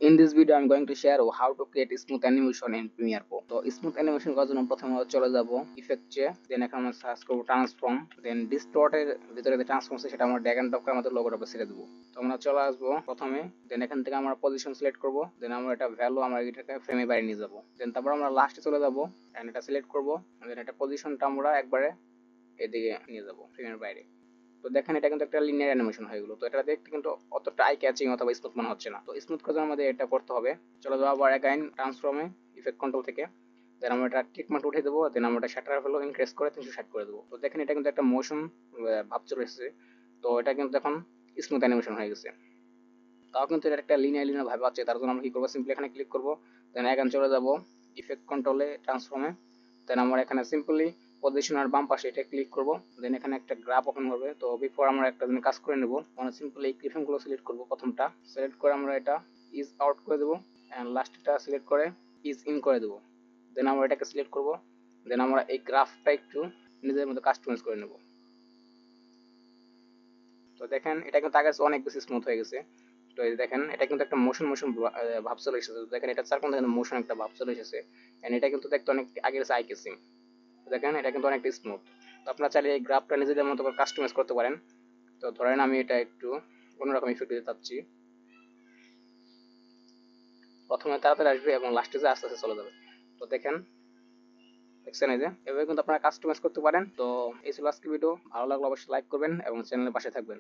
In this video, I'm going to share how to create smooth animation in Premiere Pro. তো smooth animation করার জন্য প্রথমে আমরা চলে যাব ইফেক্টে, দেন এখানে আমরা সার্চ করব ট্রান্সফর্ম, দেন ডিস্টর্টের ভিতরে যে ট্রান্সফর্ম আছে সেটা আমরা ড্র্যাগ এন্ড ড্রপ করে আমাদের লোগোর উপর ছেড়ে দেব। তো আমরা চলে আসবো প্রথমে, দেন এখান থেকে আমরা পজিশন সিলেক্ট করব, দেন আমরা এটা ভ্যালু আমরা এটাকে ফ্রেমে বাইরে নিয়ে যাব, দেন তারপর আমরা লাস্টে চলে যাব এন্ড এটা সিলেক্ট করব, দেন এটা পজিশনটা আমরা একবারে এদিকে নিয়ে যাব ফ্রেমের বাইরে। তো দেখেন এটা কিন্তু একটা লিনিয়ার অ্যানিমেশন হয়ে গেল। তো এটা দেখতে কিন্তু অতটা আই ক্যাচিং অথবা স্মুথ মনে হচ্ছে না। তো স্মুথ করার জন্য আমাদের এটা করতে হবে, চলে যাবো আবার অ্যাগাইন ট্রান্সফর্মে, ইফেক্ট কন্ট্রোল থেকে, দেন আমরা এটা ট্রিটমেন্ট উঠে দেবো, দেন আমরা এটা শাটার ভ্যালু ইনক্রিজ করে 360 করে দেবো। তো দেখেন এটা কিন্তু একটা মোশন ভাব চলে এসেছে। তো এটা কিন্তু এখন স্মুথ অ্যানিমেশন হয়ে গেছে। তাও কিন্তু এটা একটা লিনিয়ার ভাবে আছে। তার জন্য আমরা কি করবো, সিম্পলি এখানে ক্লিক করবো, দেন অ্যাগাইন চলে যাবো ইফেক্ট কন্ট্রোলে, ট্রান্সফর্মে, দেন আমরা এখানে সিম্পলি পজিশনার বাম পাশে এটা ক্লিক করব, দেন এখানে একটা গ্রাফ ওপেন হবে। তো বিফোর আমরা একটা দিন কাজ করে নেব, আমরা সিম্পলি এই ক্লিপফ্রেম গুলো সিলেক্ট করব, প্রথমটা সিলেক্ট করে আমরা এটা ইজ আউট করে দেবো, এন্ড লাস্টটা সিলেক্ট করে ইজ ইন করে দেবো, দেন আমরা এটাকে সিলেক্ট করব, দেন আমরা এই গ্রাফটা একটু নিজের মতো কাস্টমাইজ করে নেব। তো দেখেন এটা কিন্তু আগের চেয়ে অনেক বেশি স্মুথ হয়ে গেছে। তো এই দেখেন এটা কিন্তু একটা মোশন ভাব চলে এসেছে। দেখেন এটা চার কোন মোশন একটা ভাব চলে এসেছে, এন্ড এটা কিন্তু দেখতে অনেক আগের চেয়ে আই কেসিং। দেখেন এটা কিন্তু অনেকটা স্মুথ। তো আপনারা চাইলে এই গ্রাফটা নিজেদের মতো করে কাস্টমাইজ করতে পারেন। তো ধরেন আমি এটা একটু অন্যরকম ইফেক্ট দিতে চাচ্ছি, প্রথমে তাড়াতাড়ি আসবে এবং লাস্টে যে আস্তে আস্তে চলে যাবে। তো দেখছেন এই যে এভাবে কিন্তু আপনারা কাস্টমাইজ করতে পারেন। তো এই ছিল আজকের ভিডিও, ভালো লাগলে অবশ্যই লাইক করবেন এবং চ্যানেলের পাশে থাকবেন।